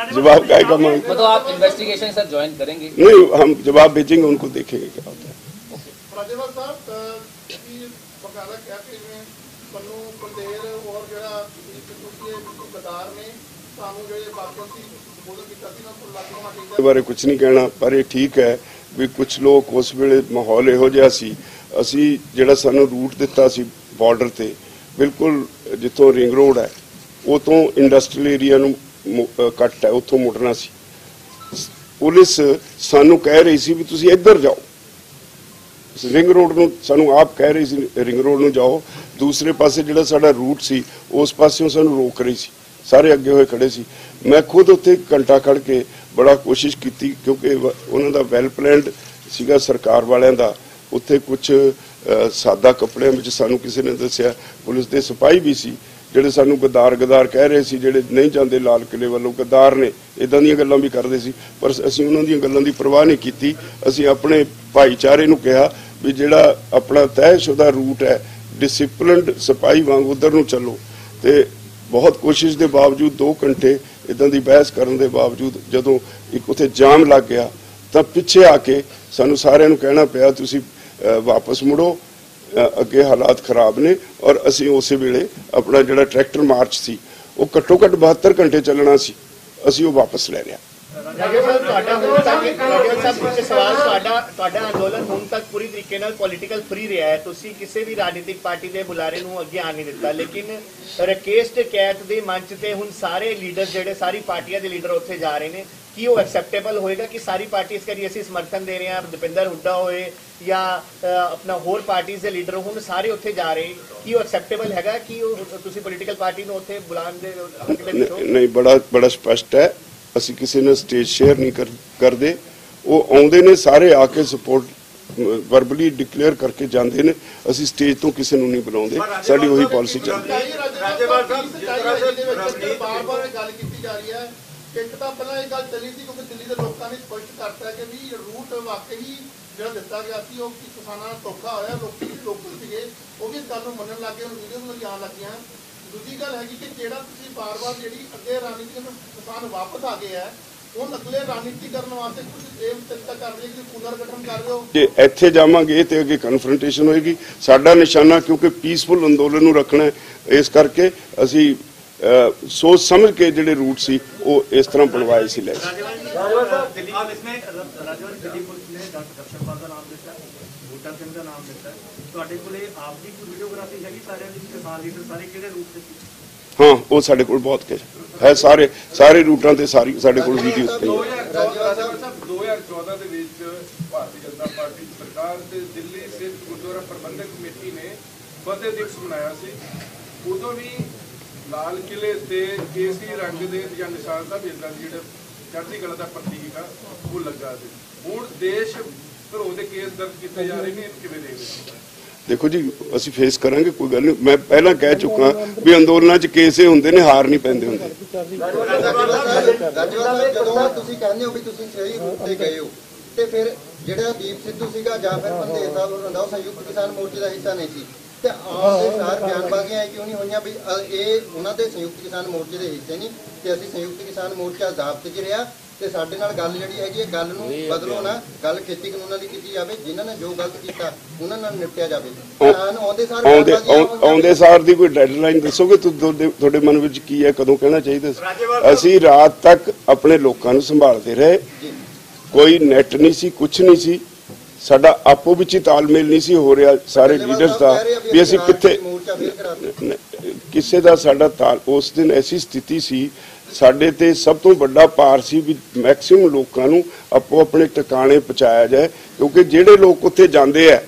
जवाब क्या का मांग, मतलब आप इन्वेस्टिगेशन सर ज्वाइन करेंगे? नहीं, हम जवाब भेजेंगे, उनको देखेंगे क्या होता है। राजेवाल साहब बकायदा क्या कि पन्नू पंडेर और ਜਿਹੜਾ ਗਦਾਰ ਨੇ ਸਾਨੂੰ ਜਿਹੜੇ ਬਾਕੀ ਸੀ ਬੋਲ ਕੀਤਾ ਸੀ ਨਾ ਲਾਗੂ ਮਾਟੀ ਦੇ ਬਾਰੇ ਕੁਝ ਨਹੀਂ ਕਹਿਣਾ, ਪਰ ਇਹ ਠੀਕ ਹੈ ਵੀ ਕੁਝ ਲੋਕ ਉਸ ਵੇਲੇ ਮਾਹੌਲ ਇਹੋ ਜਿਹਾ ਸੀ, ਅਸੀਂ ਜਿਹੜਾ ਸਾਨੂੰ ਰੂਟ ਦਿੱਤਾ ਸੀ ਬਾਰਡਰ ਤੇ ਬਿਲਕੁਲ ਜਿੱਥੋਂ ਰਿੰਗ ਰੋਡ ਹੈ ਉਹ ਤੋਂ ਇੰਡਸਟਰੀਅਲ ਏਰੀਆ ਨੂੰ ਕੱਟ ਹੈ, ਉੱਥੋਂ ਮੁੜਨਾ ਸੀ। ਪੁਲਿਸ ਸਾਨੂੰ ਕਹਿ ਰਹੀ ਸੀ ਵੀ ਤੁਸੀਂ ਇੱਧਰ ਜਾਓ, ਰਿੰਗ ਰੋਡ ਨੂੰ ਸਾਨੂੰ ਆਪ ਕਹਿ ਰਹੀ ਸੀ ਰਿੰਗ ਰੋਡ ਨੂੰ ਜਾਓ, ਦੂਸਰੇ ਪਾਸੇ ਜਿਹੜਾ ਸਾਡਾ ਰੂਟ ਸੀ ਉਸ ਪਾਸਿਓਂ ਸਾਨੂੰ ਰੋਕ ਰਹੀ ਸੀ, ਸਾਰੇ ਅੱਗੇ ਹੋਏ ਖੜੇ ਸੀ। ਮੈਂ ਖੁਦ ਉੱਥੇ ਘੰਟਾ ਖੜ ਕੇ ਬੜਾ ਕੋਸ਼ਿਸ਼ ਕੀਤੀ, ਕਿਉਂਕਿ ਉਹਨਾਂ ਦਾ ਵੈਲ ਪਲੈਨਡ ਸੀਗਾ ਸਰਕਾਰ ਵਾਲਿਆਂ ਦਾ। ਉੱਥੇ ਕੁਝ ਸਾਦਾ ਕੱਪੜਿਆਂ ਵਿੱਚ ਸਾਨੂੰ ਕਿਸੇ ਨੇ ਦੱਸਿਆ ਪੁਲਿਸ ਦੇ ਸਿਪਾਹੀ ਵੀ ਸੀ ਜਿਹੜੇ ਸਾਨੂੰ ਗਦਾਰ ਕਹਿ ਰਹੇ ਸੀ, ਜਿਹੜੇ ਨਹੀਂ ਜਾਂਦੇ ਲਾਲ ਕਿਲੇ ਵੱਲੋਂ ਗਦਾਰ ਨੇ, ਇਦਾਂ ਦੀਆਂ ਗੱਲਾਂ ਵੀ ਕਰਦੇ ਸੀ। ਪਰ ਅਸੀਂ ਉਹਨਾਂ ਦੀਆਂ ਗੱਲਾਂ ਦੀ ਪਰਵਾਹ ਨਹੀਂ ਕੀਤੀ, ਅਸੀਂ ਆਪਣੇ ਭਾਈਚਾਰੇ ਨੂੰ ਕਿਹਾ ਵੀ ਜਿਹੜਾ ਆਪਣਾ ਤੈਅਸ਼ੁਦਾ ਰੂਟ ਹੈ ਡਿਸਿਪਲਿਨਡ ਸਿਪਾਹੀ ਵਾਂਗ ਉਧਰ ਨੂੰ ਚੱਲੋ। ਤੇ ਬਹੁਤ ਕੋਸ਼ਿਸ਼ ਦੇ ਬਾਵਜੂਦ 2 ਘੰਟੇ ਇਦਾਂ ਦੀ ਬਹਿਸ ਕਰਨ ਦੇ ਬਾਵਜੂਦ ਜਦੋਂ ਇੱਕ ਉੱਥੇ ਜਾਮ ਲੱਗ ਗਿਆ ਤਾਂ ਪਿੱਛੇ ਆ ਕੇ ਸਾਨੂੰ ਸਾਰਿਆਂ ਨੂੰ ਕਹਿਣਾ ਪਿਆ ਤੁਸੀਂ ਵਾਪਸ ਮੁੜੋ, ਅੱਗੇ ਹਾਲਾਤ ਖਰਾਬ ਨੇ। ਔਰ ਅਸੀਂ ਉਸੇ ਵੇਲੇ ਆਪਣਾ ਜਿਹੜਾ ਟਰੈਕਟਰ ਮਾਰਚ ਸੀ ਉਹ ਘੱਟੋ ਘੱਟ 72 ਘੰਟੇ ਚੱਲਣਾ ਸੀ, ਅਸੀਂ ਉਹ ਵਾਪਸ ਲੈ ਲਿਆ। ਤੁਹਾਡਾ ਅੰਦੋਲਨ ਹੁਣ ਤੱਕ ਪੂਰੀ ਤਰੀਕੇ ਨਾਲ ਪੋਲੀਟੀਕਲ ਫਰੀ ਰਿਹਾ ਹੈ, ਤੁਸੀਂ ਕਿਸੇ ਵੀ ਰਾਜਨੀਤਿਕ ਪਾਰਟੀ ਦੇ ਬੁਲਾਰੇ ਨੂੰ ਅੱਗੇ ਆਣ ਨਹੀਂ ਦਿੱਤਾ, ਲੇਕਿਨ ਰਕੇਸ਼ ਟਕੈਤ ਦੇ ਮੰਚ ਤੇ ਹੁਣ ਸਾਰੇ ਲੀਡਰ ਜਿਹੜੇ ਸਾਰੀ ਪਾਰਟੀਆਂ ਦੇ ਲੀਡਰ ਉੱਥੇ ਜਾ ਰਹੇ ਨੇ, ਕੀ ਉਹ ਐਕਸੈਪਟੇਬਲ ਹੋਏਗਾ ਕਿ ਸਾਰੀ ਪਾਰਟੀ ਇਸ ਕਰੀ ਅਸੀਂ ਸਮਰਥਨ ਦੇ ਰਹੇ ਹਾਂ, ਦਵਿੰਦਰ ਹੁੱਡਾ ਹੋਏ ਜਾਂ ਆਪਣਾ ਹੋਰ ਪਾਰਟੀਆਂ ਦੇ ਲੀਡਰ ਹੁਣ ਸਾਰੇ ਉੱਥੇ ਜਾ ਰਹੇ, ਕੀ ਉਹ ਐਕਸੈਪਟੇਬਲ ਹੈਗਾ ਕਿ ਤੁਸੀਂ ਪੋਲੀਟੀਕਲ ਪਾਰਟੀ ਨੂੰ ਉੱਥੇ ਬੁਲਾਉਣ ਦੇ ਹੱਕ ਦੇ ਵਿੱਚ ਹੋ? ਨਹੀਂ, ਬੜਾ ਸਪਸ਼ਟ ਹੈ, ਅਸੀਂ ਕਿਸੇ ਨਾਲ ਸਟੇਜ ਸ਼ੇਅਰ ਨਹੀਂ ਕਰਦੇ, ਉਹ ਆਉਂਦੇ ਨੇ ਸਾਰੇ ਆ ਕੇ ਸਪੋਰਟ ਵਰਬਲੀ ਡਿਕਲੇਅਰ ਕਰਕੇ ਜਾਂਦੇ ਨੇ, ਅਸੀਂ ਸਟੇਜ ਤੋਂ ਕਿਸੇ ਨੂੰ ਨਹੀਂ ਬੁਲਾਉਂਦੇ, ਸਾਡੀ ਉਹੀ ਪਾਲਿਸੀ ਚੱਲਦੀ ਹੈ। ਬਾਰ-ਬਾਰ ਗੱਲ ਕੀਤੀ ਜਾ ਰਹੀ ਹੈ, ਇੱਕ ਤਾਂ ਪਹਿਲਾਂ ਇਹ ਗੱਲ ਚੱਲੀ ਸੀ ਕਿਉਂਕਿ ਦਿੱਲੀ ਦੇ ਲੋਕਾਂ ਨੇ ਸਪਸ਼ਟ ਕਰਤਾ ਕਿ ਵੀ ਰੂਟ ਵਾਕਈ ਜਿਹੜਾ ਦਿੱਤਾ ਗਿਆ ਸੀ ਉਹ ਕਿਸਾਨਾਂ ਨਾਲ ਧੋਖਾ ਹੋਇਆ, ਲੋਕਲ ਸੀਗੇ ਉਹ ਵੀ ਇਸ ਗੱਲ ਨੂੰ ਮੰਨਣ ਲੱਗ ਗਏ, ਹੁਣ ਵੀਡੀਓ ਨੂੰ ਜਾਣ ਲੱਗੀਆਂ। ਦੂਜੀ ਗੱਲ ਹੈਗੀ ਕਿ ਜਿਹੜਾ ਤੁਸੀਂ ਬਾਰ-ਬਾਰ ਜਿਹੜੀ ਅੱਗੇ ਰਣਨੀਤੀ ਕਿਸਾਨ ਵਾਪਸ ਆ ਗਏ ਹੈ, ਹੁਣ ਅਗਲੇ ਰਣਨੀਤੀ ਕਰਨ ਵਾਸਤੇ ਕੁਝ ਇਹ ਚਿੰਤਾ ਕਰ ਰਹੀ ਹੈ ਕਿ ਪੁਨਰ ਗਠਨ ਕਰ ਰਹੇ ਹੋ? ਜੇ ਇੱਥੇ ਜਾਵਾਂਗੇ ਤੇ ਅੱਗੇ ਕਨਫਰੰਟੇਸ਼ਨ ਹੋਏਗੀ। ਸਾਡਾ ਨਿਸ਼ਾਨਾ ਕਿਉਂਕਿ ਪੀਸਫੁਲ ਅੰਦੋਲਨ ਨੂੰ ਰੱਖਣਾ, ਇਸ ਕਰਕੇ ਅਸੀਂ सोच समझ के ਜਿਹੜੇ रूट सी वो इस तरह बनवाए सी। हाँ वो साढ़े कोल बहुत है, सारे रूटां ते सारी साढ़े कोल वीडियोस पई है। 2014 ਦੇ ਵਿੱਚ ਭਾਰਤੀ ਜਨਤਾ ਪਾਰਟੀ ਸਰਕਾਰ ਤੇ ਦਿੱਲੀ ਸਿੱਖ ਗੁਰਦੁਆਰਾ ਪ੍ਰਬੰਧਕ ਕਮੇਟੀ ਨੇ ਫਤਿਹ ਦਿਵਸ ਮਨਾਇਆ ਸੀ। ਉਦੋਂ ਵੀ ਲਾਲ ਕਿਲੇ ਤੇ ਕੇਸਰੀ ਰੰਗ ਦੇ ਜਾਂ ਨਿਸ਼ਾਨ ਦਾ ਜਿਹੜਾ ਚੜ੍ਹਦੀ ਕਲਾ ਦਾ ਪ੍ਰਤੀਕ ਆ ਉਹ ਲੱਗਾ ਸੀ। ਹੁਣ ਦੇਸ਼ ਧਰੋ ਦੇ ਕੇਸ ਦਰਜ ਕੀਤੇ ਜਾ ਰਹੇ ਨੇ, ਕਿਵੇਂ ਦੇਖਦੇ ਹੋ? देखो जी ਅਸੀਂ ਫੇਸ ਕਰਾਂਗੇ, ਕੋਈ ਗੱਲ ਨਹੀਂ। ਮੈਂ ਪਹਿਲਾਂ ਕਹਿ ਚੁੱਕਾ ਵੀ ਅੰਦੋਲਨਾਂ 'ਚ ਕੇਸੇ ਹੁੰਦੇ ਨੇ, ਹਾਰ ਨਹੀਂ ਪੈਂਦੇ ਹੁੰਦੇ। ਜਦੋਂ ਤੁਸੀਂ ਕਹਿੰਦੇ ਹੋ ਵੀ ਤੁਸੀਂ ਸਹੀ ਰੂਟ ਤੇ ਗਏ ਹੋ ਤੇ ਫਿਰ ਜਿਹੜਾ ਦੀਪ ਸਿੱਧੂ ਸੀਗਾ ਜਾਂ ਫਿਰ ਪੰਦੇਰ ਸਾਹਿਬ ਹੁੰਦਾ ਉਹ ਸੰਯੁਕਤ ਕਿਸਾਨ ਮੋਰਚੇ ਦਾ ਹਿੱਸਾ ਨਹੀਂ ਸੀ ਤੇ ਆਪ ਦੇ ਸਾਰ ਬਿਆਨਬਾਜ਼ੀਆਂ ਕਿਉਂ ਨਹੀਂ ਹੋਈਆਂ ਵੀ ਇਹ ਉਹਨਾਂ ਦੇ ਸੰਯੁਕਤ ਕਿਸਾਨ ਮੋਰਚੇ ਦੇ ਹਿੱਸੇ ਨਹੀਂ ਤੇ ਅਸੀਂ ਸੰਯੁਕਤ ਕਿਸਾਨ ਮੋਰਚਾ ਜ਼ਾਬਤੇ 'ਚ ਰਿਹਾ ਤੇ ਸਾਡੇ ਨਾਲ ਗੱਲ ਜਿਹੜੀ ਹੈਗੀ ਹੈ, ਗੱਲ ਨੂੰ ਬਦਲੋ ਨਾ, ਗੱਲ ਖੇਤੀ ਕਾਨੂੰਨਾਂ ਦੀ ਕੀਤੀ ਜਾਵੇ, ਜਿਨ੍ਹਾਂ ਨੇ ਜੋ ਗਲਤ ਕੀਤਾ ਉਹਨਾਂ ਨਾਲ ਨਿਪਟਿਆ ਜਾਵੇ। ਆਉਂਦੇ ਸਾਰ ਦੀ ਕੋਈ ਡੈਡਲਾਈਨ ਦੱਸੋਗੇ? ਤੁਹਾਡੇ ਮਨ ਵਿੱਚ ਕੀ ਹੈ, ਕਦੋਂ ਕਹਿਣਾ ਚਾਹੀਦਾ ਸੀ? ਅਸੀਂ ਰਾਤ ਤੱਕ ਆਪਣੇ ਲੋਕਾਂ ਨੂੰ ਸੰਭਾਲਦੇ ਰਹੇ, ਕੋਈ ਨੈਟ ਨਹੀਂ ਸੀ, ਕੁਝ ਨਹੀਂ ਸੀ, ਸਾਡਾ ਆਪੋ ਵਿੱਚ ਹੀ ਤਾਲਮੇਲ ਨਹੀਂ ਸੀ ਹੋ ਰਿਹਾ ਸਾਰੇ ਲੀਡਰਸ ਦਾ ਵੀ ਅਸੀਂ ਕਿੱਥੇ ਕਿਸੇ ਦਾ ਸਾਡਾ ਉਸ ਦਿਨ ਐਸੀ ਸਥਿਤੀ ਸੀ, ਸਾਡੇ ਤੇ ਸਭ ਤੋਂ ਵੱਡਾ ਭਾਰ ਸੀ ਵੀ ਮੈਕਸਿਮਮ ਲੋਕਾਂ ਨੂੰ ਆਪੋ ਆਪਣੇ ਟਿਕਾਣੇ ਪਹੁੰਚਾਇਆ ਜਾਏ, ਕਿਉਂਕਿ ਜਿਹੜੇ ਲੋਕ ਉੱਥੇ ਜਾਂਦੇ ਆ,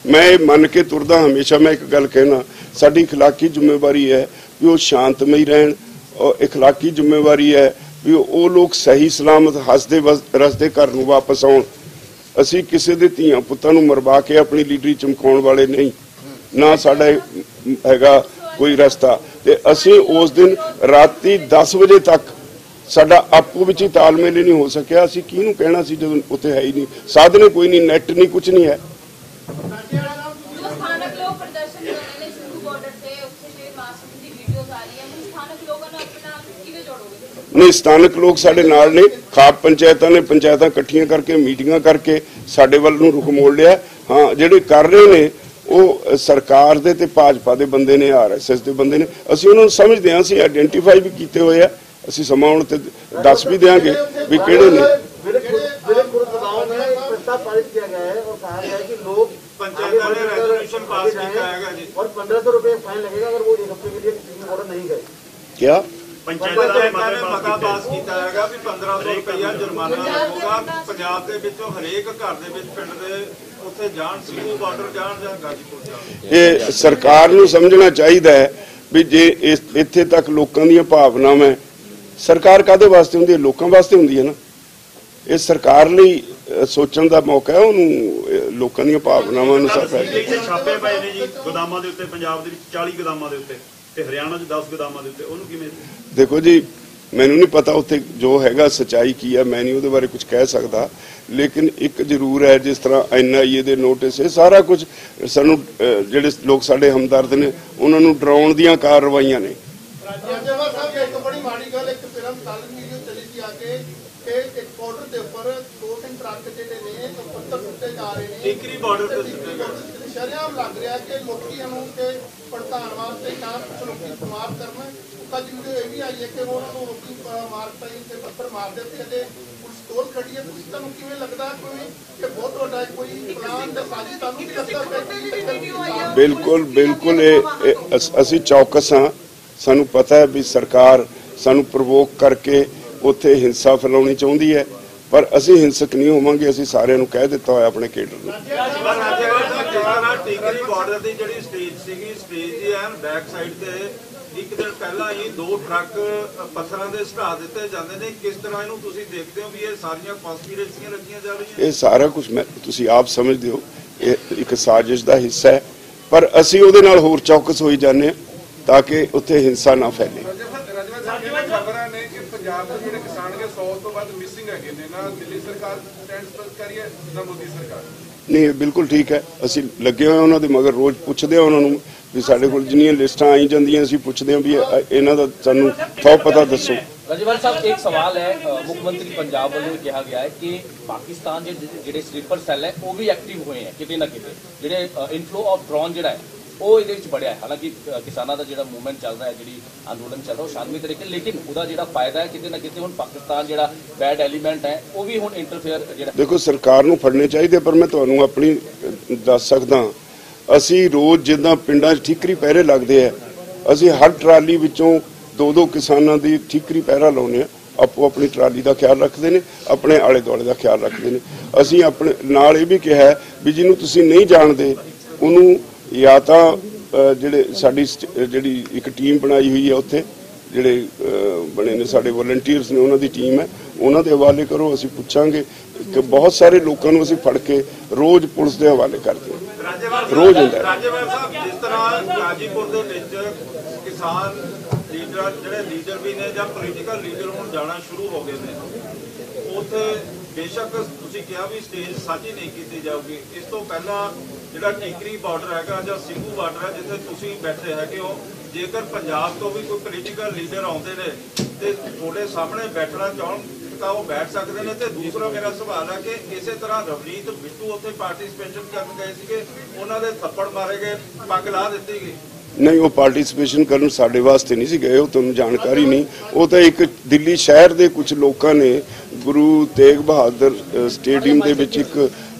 ਮੈਂ ਇਹ ਮੰਨ ਕੇ ਤੁਰਦਾ ਹਮੇਸ਼ਾ, ਮੈਂ ਇੱਕ ਗੱਲ ਕਹਿਣਾ, ਸਾਡੀ اخلاقی ਜ਼ਿੰਮੇਵਾਰੀ ਹੈ ਵੀ ਉਹ ਸ਼ਾਂਤਮਈ ਰਹਿਣ, ਔਰ اخلاقی ਜ਼ਿੰਮੇਵਾਰੀ ਹੈ ਵੀ ਉਹ ਲੋਕ ਸਹੀ ਸਲਾਮਤ ਹੱਸਦੇ ਰਸਦੇ ਘਰ ਨੂੰ ਵਾਪਸ ਆਉਣ। ਅਸੀਂ ਕਿਸੇ ਦੇ ਧੀਆਂ ਪੁੱਤਾਂ ਨੂੰ ਮਰਵਾ ਕੇ ਆਪਣੀ ਲੀਡਰੀ ਚਮਕਾਉਣ ਵਾਲੇ ਨਹੀਂ, ਨਾ ਸਾਡਾ ਹੈਗਾ ਕੋਈ ਰਸਤਾ। ਤੇ ਅਸੀਂ ਉਸ ਦਿਨ ਰਾਤੀ 10 ਵਜੇ ਤੱਕ ਸਾਡਾ ਆਪੋ ਵਿੱਚ ਹੀ ਤਾਲਮੇਲ ਨਹੀਂ ਹੋ ਸਕਿਆ। ਅਸੀਂ ਕਿਹਨੂੰ ਕਹਿਣਾ ਸੀ ਜਦੋਂ ਉੱਥੇ ਹੈ ਹੀ ਨਹੀਂ, ਸਾਧਨ ਕੋਈ ਨਹੀਂ, ਨੈਟ ਨਹੀਂ, ਕੁਝ ਨਹੀਂ ਹੈ। ਨਹੀਂ, ਸਥਾਨਕ ਲੋਕ ਸਾਡੇ ਨਾਲ ਨੇ, ਖਾਪ ਪੰਚਾਇਤਾਂ ਨੇ ਪੰਚਾਇਤਾਂ ਇਕੱਠੀਆਂ ਕਰਕੇ ਮੀਟਿੰਗਾਂ ਕਰਕੇ ਸਾਡੇ ਵੱਲ ਨੂੰ ਰੁਖ ਮੋੜ ਲਿਆ। ਹਾਂ, ਜਿਹੜੇ ਕਰ ਰਹੇ ਨੇ ਉਹ ਸਰਕਾਰ ਦੇ ਤੇ ਭਾਜਪਾ ਦੇ ਬੰਦੇ ਨੇ, RSS ਦੇ ਬੰਦੇ ਨੇ, ਅਸੀਂ ਉਹਨਾਂ ਨੂੰ ਸਮਝਦੇ ਹਾਂ, ਅਸੀਂ ਆਇਡੈਂਟੀਫਾਈ ਵੀ ਕੀਤੇ ਹੋਏ ਆ, ਅਸੀਂ ਸਮਾਂ ਆਉਣ ਤੇ ਦੱਸ ਵੀ ਦੇਵਾਂਗੇ ਵੀ ਕਿਹੜੇ ਨੇ। पंचायत ने रेजोल्यूशन पास किया है जी और 1500 रुपए फाइन लगेगा अगर वो एक हफ्ते के लिए किसी ऑर्डर नहीं गए। क्या पंचायत ने मता पास किया है भी 1500 रुपया जुर्माना लगेगा पंजाब ਦੇ ਵਿੱਚੋਂ ਹਰੇਕ ਘਰ ਦੇ ਵਿੱਚ ਪਿੰਡ ਦੇ ਉੱਥੇ ਜਾਣ, ਸਿੰਘੂ ਬਾਰਡਰ ਜਾਣ ਜਾਂ ਗਾਜੀਪੁਰ ਜਾਣ। ਇਹ ਸਰਕਾਰ ਨੂੰ ਸਮਝਣਾ ਚਾਹੀਦਾ ਹੈ ਵੀ ਜੇ ਇੱਥੇ ਤੱਕ ਲੋਕਾਂ ਦੀਆਂ ਭਾਵਨਾਵਾਂ, ਸਰਕਾਰ ਕਾਹਦੇ ਵਾਸਤੇ ਹੁੰਦੀ ਹੈ? ਲੋਕਾਂ ਵਾਸਤੇ ਹੁੰਦੀ ਹੈ ਨਾ। ਇਹ ਸਰਕਾਰ ਲਈ ਸੋਚਣ ਦਾ ਮੌਕਾ ਹੈ, ਉਹਨੂੰ ਲੋਕਾਂ ਦੀਆਂ ਭਾਵਨਾਵਾਂ ਅਨੁਸਾਰ ਛਾਪੇ ਪਏ ਨੇ ਜੀ ਗੋਦਾਮਾਂ ਦੇ ਉੱਤੇ, ਪੰਜਾਬ ਦੇ ਵਿੱਚ 40 ਗੋਦਾਮਾਂ ਦੇ ਉੱਤੇ ਤੇ ਹਰਿਆਣਾ 'ਚ 10 ਗੋਦਾਮਾਂ ਦੇ ਉੱਤੇ, ਉਹਨੂੰ ਕਿਵੇਂ? ਦੇਖੋ ਜੀ, ਮੈਨੂੰ ਨਹੀਂ ਪਤਾ ਉੱਥੇ ਜੋ ਹੈਗਾ ਸੱਚਾਈ ਕੀ ਹੈ, ਮੈਂ ਨਹੀਂ ਉਹਦੇ ਬਾਰੇ ਕੁਝ ਕਹਿ ਸਕਦਾ, ਲੇਕਿਨ ਇੱਕ ਜ਼ਰੂਰ ਹੈ, ਜਿਸ ਤਰ੍ਹਾਂ NIA ਦੇ ਨੋਟਿਸ, ਇਹ ਸਾਰਾ ਕੁਝ ਸਾਨੂੰ ਜਿਹੜੇ ਲੋਕ ਸਾਡੇ ਹਮਦਰਦ ਨੇ ਉਹਨਾਂ ਨੂੰ ਡਰਾਉਣ ਦੀਆਂ ਕਾਰਵਾਈਆਂ ਨੇ। ਇੱਕ ਬੜੀ ਮਾੜੀ ਗੱਲ, ਇੱਕ ਫਿਲਮ ਕੱਲ ਵੀਡੀਓ ਚੱਲੀ ਸੀ ਆ ਕੇ ਕਿ ਇੱਕ ਬਾਰਡਰ ਦੇ ਉੱਪਰ 2-3 ਟਰੱਕ ਜਿਹੜੇ ਨੇ ਪੱਥਰ ਸੁੱਟੇ ਜਾ ਰਹੇ ਨੇ, ਟਿਕਰੀ ਬਾਰਡਰ ਤੇ ਸੁੱਟੇ ਗਏ, ਸ਼ਰੇਆਮ ਲੱਗ ਰਿਹਾ ਕਿ ਲੋਕੀ ਨੂੰ ਕਿ ਪੜਤਾਲ ਵਾਸਤੇ ਜਾਂ ਕੁਝ ਲੋਕੀ ਸਮਾਪਤ ਕਰਨ। ਕੱਲ ਵੀਡੀਓ ਇਹ ਵੀ ਆਈ ਹੈ ਕਿ ਉਹਨਾਂ ਨੂੰ ਲੋਕੀ ਮਾਰਤਾ ਤੇ ਪੱਥਰ ਮਾਰਦੇ ਤੇ ਅਜੇ ਪੁਲਿਸ ਕੋਲ ਖੜੀ ਹੈ। ਤੁਸੀਂ ਤੁਹਾਨੂੰ ਕਿਵੇਂ ਲੱਗਦਾ ਕੋਈ ਕਿ ਬਹੁਤ ਵੱਡਾ ਕੋਈ ਪਲਾਨ ਜਾਂ ਸਾਜ਼ਿਸ਼ ਤੁਹਾਨੂੰ ਵੀ ਲੱਗਦਾ? ਬਿਲਕੁਲ ਬਿਲਕੁਲ, ਅਸੀਂ ਚੌਕਸ ਹਾਂ, ਸਾਨੂੰ ਪਤਾ ਹੈ ਵੀ ਸਰਕਾਰ ਸਾਨੂੰ ਪ੍ਰਵੋਕ ਕਰਕੇ ਉੱਥੇ ਹਿੰਸਾ ਫੈਲਾਉਣੀ ਚਾਹੁੰਦੀ ਹੈ, ਪਰ ਅਸੀਂ ਹਿੰਸਕ ਨਹੀਂ ਹੋਵਾਂਗੇ। ਅਸੀਂ ਸਾਰਿਆਂ ਨੂੰ ਕਹਿ ਦਿੱਤਾ ਹੋਇਆ ਆਪਣੇ ਕੇਡਰ ਨੂੰ। ਟਿਕਰੀ ਬਾਰਡਰ ਦੀ ਜਿਹੜੀ ਸਟੇਜ ਸੀਗੀ, ਸਟੇਜ ਦੀ ਐਨ ਬੈਕ ਸਾਈਡ ਤੇ ਇੱਕ ਦਿਨ ਪਹਿਲਾਂ ਹੀ 2 ਟਰੱਕ ਪੱਥਰਾਂ ਦੇ ਸਟਾ ਦਿੱਤੇ ਜਾਂਦੇ ਨੇ। ਕਿਸ ਤਰ੍ਹਾਂ ਇਹਨੂੰ ਤੁਸੀਂ ਦੇਖਦੇ ਹੋ ਵੀ ਇਹ ਸਾਰੀਆਂ ਕਨਸਪੀਰੇਸੀਆਂ ਲੱਗੀਆਂ ਜਾ ਰਹੀਆਂ? ਇਹ ਸਾਰਾ ਕੁਝ ਤੁਸੀਂ ਆਪ ਸਮਝਦੇ ਹੋ, ਇਹ ਇੱਕ ਸਾਜ਼ਿਸ਼ ਦਾ ਹਿੱਸਾ ਹੈ, ਪਰ ਅਸੀਂ ਉਹਦੇ ਨਾਲ ਹੋਰ ਚੌਕਸ ਹੋਈ ਜਾਂਦੇ ਹਾਂ ਤਾਂ ਕਿ ਉੱਥੇ ਹਿੰਸਾ ਨਾ ਫੈਲੇ। ਖਬਰਾਂ ਨੇ ਕਿ ਪੰਜਾਬ ਦੇ ਜਿਹੜੇ ਕਿਸਾਨ ਨੇ 100 ਤੋਂ ਵੱਧ ਮਿਸਿੰਗ ਹੈਗੇ ਨੇ, ਨਾ ਦਿੱਲੀ ਸਰਕਾਰ ਸਟੈਂਡ ਕਰੀ ਹੈ ਨਾ ਮੋਦੀ ਸਰਕਾਰ। ਨਹੀਂ, ਬਿਲਕੁਲ ਠੀਕ ਹੈ, ਅਸੀਂ ਲੱਗੇ ਹੋਏ ਉਹਨਾਂ ਦੇ ਮਗਰ, ਰੋਜ਼ ਪੁੱਛਦੇ ਹਾਂ ਉਹਨਾਂ ਨੂੰ ਵੀ ਸਾਡੇ ਕੋਲ ਜਿੰਨੀਆਂ ਲਿਸਟਾਂ ਆਈ ਜਾਂਦੀਆਂ ਅਸੀਂ ਪੁੱਛਦੇ ਹਾਂ ਵੀ ਇਹਨਾਂ ਦਾ ਸਾਨੂੰ ਥੋੜਾ ਪਤਾ ਦੱਸੋ। ਰਾਜੇਵਾਲ ਸਾਹਿਬ, ਇੱਕ ਸਵਾਲ ਹੈ, ਮੁੱਖ ਮੰਤਰੀ ਪੰਜਾਬ ਵੱਲੋਂ ਕਿਹਾ ਗਿਆ ਹੈ ਕਿ ਪਾਕਿਸਤਾਨ ਦੇ ਜਿਹੜੇ ਸਲੀਪਰ ਸੈੱਲ ਹੈ ਉਹ ਵੀ ਐਕਟਿਵ ਹੋਏ ਹੈ ਕਿਤੇ ਨਾ ਕਿਤੇ, ਜਿਹੜੇ ਇਨਫਲੋ ਆਫ ਡਰੋਨ ਜਿਹੜਾ ਹੈ ਉਹ ਇਹਦੇ ਵਿੱਚ ਬੜਿਆ ਹੈ। ਹਾਲਾਂਕਿ ਕਿਸਾਨਾਂ ਦਾ ਜਿਹੜਾ ਮੂਵਮੈਂਟ ਚੱਲ ਰਿਹਾ ਹੈ, ਜਿਹੜੀ ਅੰਦੋਲਨ ਚੱਲ ਰਿਹਾ ਉਹ ਸ਼ਾਂਤਮਈ ਤਰੀਕੇ, ਲੇਕਿਨ ਉਹਦਾ ਜਿਹੜਾ ਫਾਇਦਾ ਹੈ ਕਿਤੇ ਨਾ ਕਿਤੇ ਹੁਣ ਪਾਕਿਸਤਾਨ ਜਿਹੜਾ ਬੈਡ ਐਲੀਮੈਂਟ ਹੈ ਉਹ ਵੀ ਹੁਣ ਇੰਟਰਫੇਅਰ ਜਿਹੜਾ। ਦੇਖੋ, ਸਰਕਾਰ ਨੂੰ ਫੜਨੇ ਚਾਹੀਦੇ, ਪਰ ਮੈਂ ਤੁਹਾਨੂੰ ਆਪਣੀ ਦੱਸ ਸਕਦਾ, ਅਸੀਂ ਰੋਜ਼ ਜਿੱਦਾਂ ਪਿੰਡਾਂ 'ਚ ਠੀਕਰੀ ਪਹਿਰੇ ਲੱਗਦੇ ਆ, ਅਸੀਂ ਹਰ ਟਰਾਲੀ ਵਿੱਚੋਂ 2-2 ਕਿਸਾਨਾਂ ਦੀ ਠੀਕਰੀ ਪਹਿਰਾ ਲਾਉਂਦੇ ਆ। ਆਪੋ ਆਪਣੀ ਟਰਾਲੀ ਦਾ ਖਿਆਲ ਰੱਖਦੇ ਨੇ, ਆਪਣੇ ਆਲੇ ਦੁਆਲੇ ਦਾ ਖਿਆਲ ਰੱਖਦੇ ਨੇ। ਅਸੀਂ ਆਪਣੇ ਨਾਲ ਇਹ ਵੀ ਕਿਹਾ ਵੀ ਜਿਹਨੂੰ ਤੁਸੀਂ ਨਹੀਂ ਜਾਣਦੇ ਉਹਨੂੰ ਜਾਂ ਤਾਂ ਜਿਹੜੇ ਸਾਡੀ ਜਿਹੜੀ ਇੱਕ ਟੀਮ ਬਣਾਈ ਹੋਈ ਹੈ ਉੱਥੇ ਜਿਹੜੇ ਬਣੇ ਨੇ ਸਾਡੇ ਵਲੰਟੀਅਰਸ ਨੇ, ਉਹਨਾਂ ਦੀ ਟੀਮ ਹੈ, ਉਹਨਾਂ ਦੇ ਹਵਾਲੇ ਕਰੋ, ਅਸੀਂ ਪੁੱਛਾਂਗੇ। ਕਿ ਬਹੁਤ ਸਾਰੇ ਲੋਕਾਂ ਨੂੰ ਅਸੀਂ ਫੜ ਕੇ ਰੋਜ਼ ਪੁਲਿਸ ਦੇ ਹਵਾਲੇ ਕਰਦੇ ਹਾਂ, ਰੋਜ਼ ਹੁੰਦਾ। ਰਾਜੇਵਾਲ ਸਾਹਿਬ, ਜਿਸ ਤਰ੍ਹਾਂ ਗਾਜੀਪੁਰ ਦੇ ਵਿੱਚ ਕਿਸਾਨ ਲੀਡਰ ਜਿਹੜੇ ਲੀਡਰ ਵੀ ਨੇ ਜਾਂ ਪੋਲੀਟੀਕਲ ਲੀਡਰ ਹੁਣ ਜਾਣਾ ਸ਼ੁਰੂ ਹੋ ਗਏ ਨੇ, ਉੱਥੇ ਬੇਸ਼ੱਕ ਤੁਸੀਂ ਕਿਹਾ ਵੀ ਸਟੇਜ ਸਾਂਝੀ ਨਹੀਂ ਕੀਤੀ ਜਾਊਗੀ, ਇਸ ਤੋਂ ਪਹਿਲਾਂ ਜਿਹੜਾ ਟਿਕਰੀ ਬਾਰਡਰ ਹੈਗਾ ਜਾਂ ਸਿੰਘੂ ਬਾਰਡਰ ਹੈ ਜਿੱਥੇ ਤੁਸੀਂ ਬੈਠੇ ਹੈਗੇ ਹੋ, ਜੇਕਰ ਪੰਜਾਬ ਤੋਂ ਵੀ ਕੋਈ ਪੋਲੀਟੀਕਲ ਲੀਡਰ ਆਉਂਦੇ ਨੇ ਤੇ ਤੁਹਾਡੇ ਸਾਹਮਣੇ ਬੈਠਣਾ ਚਾਹਣ ਆ ਉਹ ਬੈਠ ਸਕਦੇ ਨੇ। ਤੇ ਦੂਸਰਾ ਮੇਰਾ ਸਵਾਲ ਹੈ ਕਿ ਇਸੇ ਤਰ੍ਹਾਂ ਰਵਨੀਤ ਬਿੱਟੂ ਉੱਥੇ ਪਾਰਟਿਸਿਪੇਸ਼ਨ ਕਰਨ ਗਏ ਸੀਗੇ, ਉਹਨਾਂ ਦੇ ਥੱਪੜ ਮਾਰੇ ਗਏ, ਪੱਗ ਲਾ ਦਿੱਤੀ ਗਈ। नहीं, वो पार्टिसिपेशन करन साडे वास्ते नहीं सी गए, वो तुहानूं जानकारी नहीं। वो तो एक दिल्ली शहर के कुछ लोगों ने गुरु तेग बहादुर स्टेडियम दे विच एक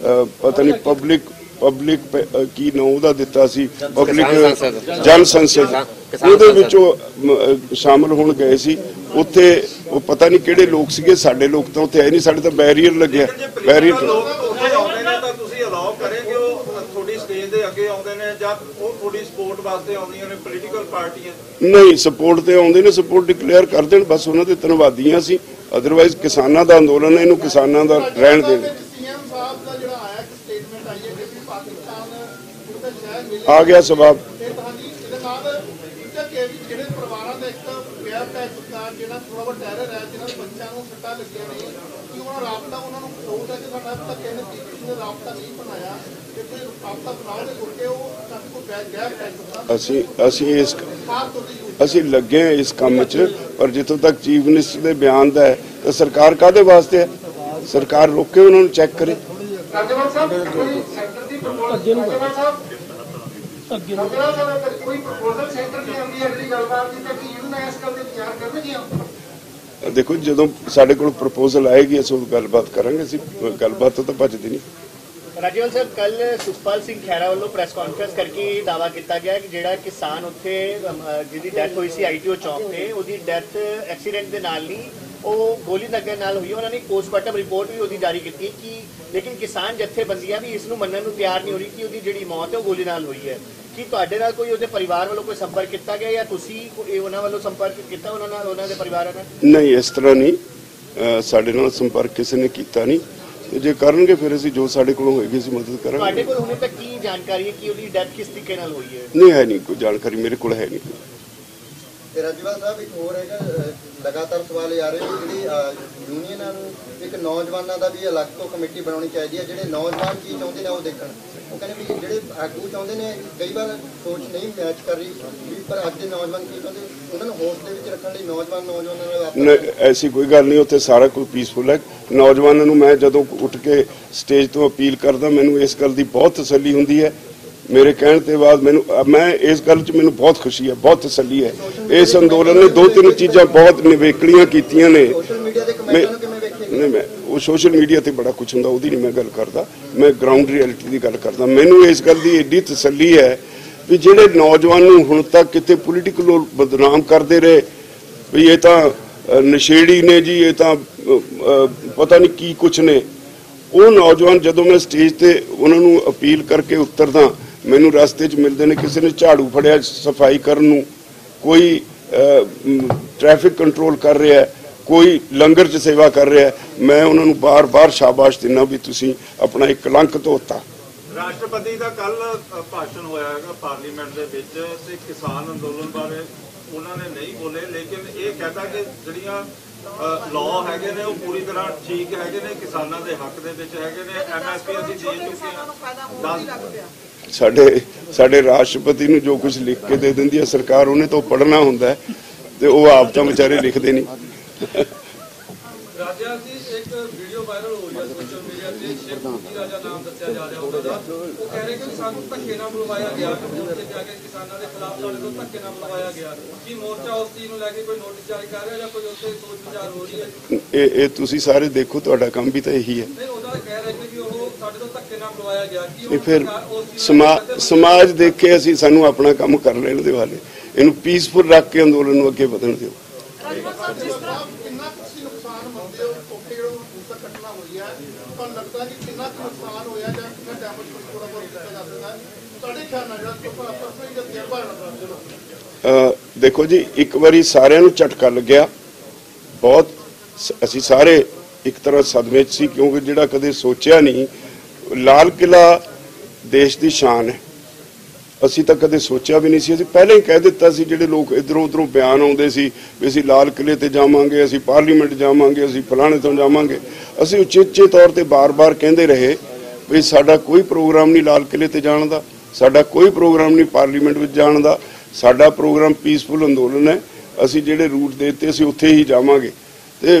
पता नहीं पब्लिक की नाम उहदा दिता सी, पब्लिक जन संसद ਉਹਦੇ ਵਿੱਚੋਂ शामिल होण गए सी। उत्थे वो पता नहीं किहड़े लोग सीगे, साडे लोग तो उत्थे है नहीं, साडे तो बैरीयर लग्या। बैरीयर नहीं, सपोर्ट ते आउंदे ने, सपोर्ट डिक्लेयर कर देण, बस उन्हां दे धन्नवादी सी। अदरवाइज किसानां दा अंदोलन है, इहनूं किसानां दा रहण देण। आ गया सवाब। ਅਸੀਂ ਲੱਗੇ इस काम च, पर जितों तक चीफ मिनिस्टर के बयान का है तो सरकार काहदे वास्ते है? सरकार रोके, उन्होंने चेक करे। देखो जो साडे कोल प्रपोजल आएगी असीं गलबात करांगे, असीं गलबात तो भजदी नहीं। राजीवल साहब, कल सुखपाल सिंह खैरा वालों प्रेस कॉन्फ्रेंस करके दावा किया गया कि जिहड़ा किसान उत्थे जिहदी डेथ हुई सी ITO चौक ते, उहदी डेथ एक्सीडेंट दे नाल नहीं, वो गोली लगन नाल हुई। उन्होंने पोस्टमार्टम रिपोर्ट भी उहदी जारी की कि लेकिन किसान जथेबंदियां भी इसनूं मन्नण नूं तैयार नहीं हो रही कि उहदी जिहड़ी मौत है वो गोली नाल हुई है। कि तुहाडे नाल कोई उहदे परिवार वालों कोई संपर्क किया गया या तुसीं उहनां वालों संपर्क किया उहनां दे परिवार नाल? नहीं, इस तरह नहीं, साडे नाल संपर्क किसी ने किया नहीं। जे करनगे फिर असीं जो साडे कोल होएगी असीं मदद करांगे। तुहाडे कोल हुणे तक की जानकारी है कि उहदी डेथ किस तरीके नाल हुई है? नहीं, है नहीं कोई जानकारी, मेरे कोल है नहीं। राजीवाल साहब, एक होर है लगातार सवाल आ रहे हैं जी यूनियन एक नौजवानों का भी अलग तो कमेटी बनानी चाहिए, जो नौजवान की चाहते हैं वो देखण। वो कहने भी जो आगू चाहते हैं कई बार सोच नहीं मैच कर रही, पर अज के नौजवान की चाहते उन्होंने हौसले में रखने नौजवान ऐसी कोई गल नहीं, उत्थे सारा कुछ पीसफुल है। नौजवानों को मैं जदों उठ के स्टेज तो अपील करदा, मैनूं इस गल की बहुत तसल्ली हुंदी है। मेरे कहने के बाद मैं इस गल च मैनूं बहुत खुशी है, बहुत तसल्ली है। इस अंदोलन ने 2-3 चीज़ां बहुत निवेकलियां कीतियां ने। मैं वो सोशल मीडिया ते बड़ा कुछ हुंदा, उहदी नहीं मैं गल करदा, मैं ग्राउंड रियलिटी की गल करदा। मैनूं इस गल की एडी तसल्ली है भी जिहड़े नौजवान नूं हुण तक किते पोलीटिकल बदनाम करते रहे भी ये तां नशेड़ी ने जी, ये तां पता नहीं की कुछ ने, वो नौजवान जदों मैं स्टेज ते उन्हां नूं अपील करके उतरदा, मैनूं रस्ते च मिलते हैं, किसी ने झाड़ू फड़िया सफाई करन नूं, कोई ट्रैफिक कंट्रोल कर रहा है, कोई लंगर च सेवा कर रहा है, मैं उन्होंने बार बार शाबाश देना भी तुसीं अपना एक कलंक धोता। राष्ट्रपति का कल भाषण होया है पार्लीमेंट दे विच ते किसान अंदोलन बारे उन्होंने नहीं बोले, लेकिन ये कहता कि जिहड़ियां लॉ हैगे ने वो पूरी तरह ठीक हैगे ने, किसानां दे हक दे विच हैगे ने, MSP असीं दे चुके हां। साडे राष्ट्रपति नूं जो कुछ लिख के दे दिंदी है सरकार, उन्हें तो पढ़ना हुंदा है ते वो आप तां बेचारे लिखदे नहीं। राजा जी, एक वीडियो वायरल हो रही है सोशल मीडिया पे, शेख मुखी राजा नाम दस्या जा रहा है, वो कह रहे कि सानू धक्के नाल बुलवाया गया, मोर्चे ते आके किसानां दे खिलाफ साडे तो धक्के नाल बुलवाया गया। की मोर्चा उस चीज नूं लैके कोई नोटिस जारी कर रहा है या कोई उसते सोच विचार हो रही है? ये तुसीं सारे देखो, तुहाडा काम भी तो यही है। नहीं, ओदा कह रहे कि वो साडे तो धक्के नाल बुलवाया गया, कि फिर समाज देख के असीं सानू अपना काम कर लेण दे वाले, इहनूं पीसफुल रख के अंदोलन नूं अगे वधण दिओ। देखो जी, एक बारी सारिਆਂ ਨੂੰ झटका लग्या, बहुत असी सारे एक तरह सदमे सी, क्योंकि जिहड़ा कदे सोचिया नहीं, लाल किला देश की शान है, असी तो कदे सोचा भी नहीं सी। असी पहले ही कह दिता सी, जिहड़े लोग इधरों उधरों बयान आउंदे सी भी असी लाल किले ते जावांगे, असी पार्लीमेंट जावांगे, असी फलाणे तो जावांगे, असी उचेचे तौर पर बार बार कहते रहे भी साडा कोई प्रोग्राम नहीं लाल किले ते जाण दा, साडा कोई प्रोग्राम नहीं पार्लीमेंट विच जाण दा, साडा प्रोग्राम पीसफुल अंदोलन है, असी जिहड़े रूट देते असी उत्थे ही जावांगे। ते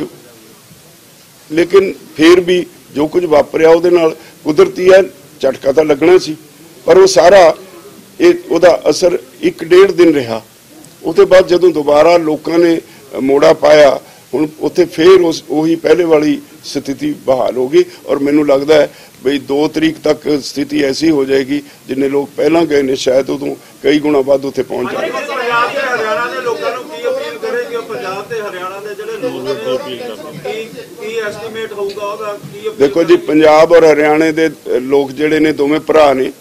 लेकिन फिर भी जो कुछ वापरिया ਉਹਦੇ ਨਾਲ ਕੁਦਰਤੀ है, झटका तो लगना सी, पर वो सारा ਉਹਦਾ असर 1-1.5 दिन रहा। उसके बाद जदों दोबारा लोगों ने मोड़ा पाया, हुण उत्थे फिर उही पहले वाली स्थिति बहाल हो गई। और मैनू लगता है बई 2 तरीक तक स्थिति ऐसी हो जाएगी जिन्ने लोग पहला गए ने शायद उदों कई गुणा बाद उत्थे पहुंच जाए। देखो जी, पंजाब और हरियाणे दे लोग जिहड़े ने दोवें भरा ने,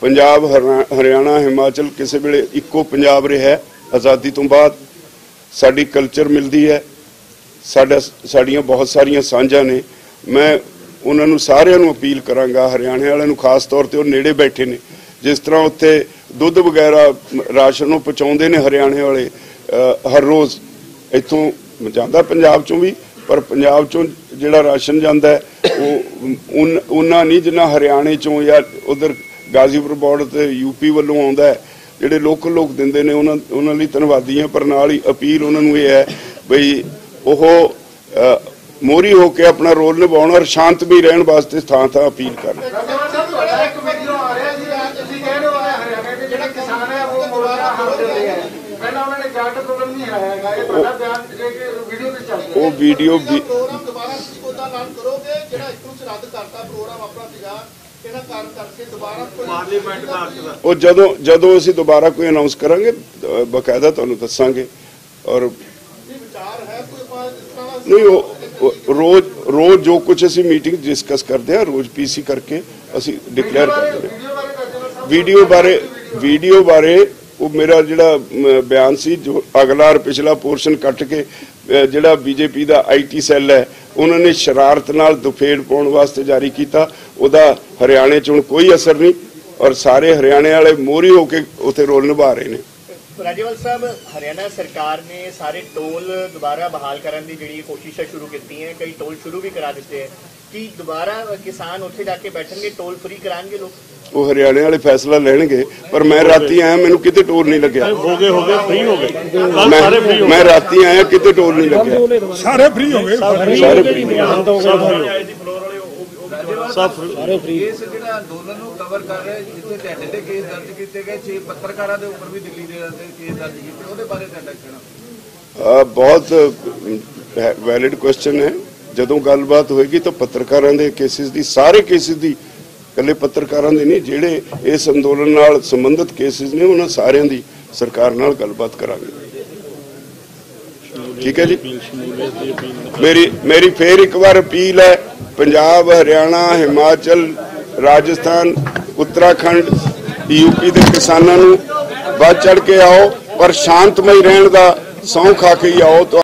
पंजाब हरियाणा हिमाचल किसी वेले इक्को पंजाब रहा है। आज़ादी तो बाद साडी कल्चर मिलती है, साड़ियाँ बहुत सारिया साझा ने। मैं उन्होंने सारिਆਂ ਨੂੰ अपील करांगा, हरियाणे वालों खास तौर पर नेड़े बैठे ने, जिस तरह उत्थे दुध वगैरह राशन पहुँचाते ने हरियाणे वाले हर रोज़ इत्थों जाता पंजाब चों भी, पर पंजाब चों जिहड़ा राशन जाता है वो उन्ना नहीं जिन्ना हरियाणे चों या उधर गाजीपुर बॉर्डर ते यूपी वालों आउंदा है। जिहड़े लोकल लोग दिंदे ने उन्हां लई धन्नवादी हैं, पर नाल ही अपील उन्होंने ये है बई ओह मोहरी होकर अपना रोल निभाउण और शांतमई रहण वास्ते थां थां अपील करन। वो वीडियो भी जदों असीं दोबारा कोई अनाउंस करांगे बकायदा तुहानूं दस्सांगे। और नहीं रोज जो कुछ असी मीटिंग डिस्कस करते हैं, रोज पीसी करके असी डिक्लेयर करते हैं। वीडियो बारे वो मेरा जिहड़ा बयान सी, जो अगला और पिछला पोर्शन कट के जिहड़ा बीजेपी का IT सैल है उन्होंने शरारत नाल दुफेड़ पाउण वास्ते जारी किया, उहदा हरियाणे च हुण कोई असर नहीं और सारे हरियाणे वाले मोहरी होकर उत्थे रोल निभा रहे हैं। राजेवाल साहब, हरियाणा सरकार ने सारे टोल दोबारा बहाल करने की जिहड़ी कोशिशें शुरू की हैं, कई टोल शुरू भी करा दिते हैं कि दोबारा किसान उत्थे जाके बैठेंगे, टोल फ्री कराएंगे लोग? वो हरियाणे वाले फैसला लेंगे, पर मैं राती आया मैनू किते टोल नहीं लग्या। फ्री हो गए मैं राती आया किते टोल नहीं लग्या, सारे फ्री हो गए, सारे फ्री। इस ਜਿਹੜਾ ਅੰਦੋਲਨ ਨੂੰ ਕਵਰ ਕਰ ਰਿਹਾ, ਜਿੱਥੇ ਤੁਹਾਡੇ ਤੇ ਕੇਸ ਦਰਜ ਕੀਤੇ ਗਏ, 6 ਪੱਤਰਕਾਰਾਂ ਦੇ ਉੱਪਰ ਵੀ ਦਿੱਲੀ ਦੇ ਕੇਸ ਦਰਜ ਕੀਤੇ, ਉਹਦੇ ਬਾਰੇ ਤੁਹਾਡਾ ਕਹਿਣਾ? बहुत वैलिड क्वेश्चन है। जदों गलबात होएगी तो पत्रकारां दे केसिस दी, सारे केसिस दी, कल्ले पत्रकारां दे नहीं, जिहड़े इस अंदोलन नाल संबंधित केसिस ने उन्हां सारियां दी सरकार नाल गलबात करांगे। ठीक है जी, मेरी फिर एक बार अपील है, पंजाब हरियाणा हिमाचल राजस्थान उत्तराखंड यूपी के किसानों बढ़ चढ़ के आओ, पर शांतमई रहने का सौं खा के ही आओ। तो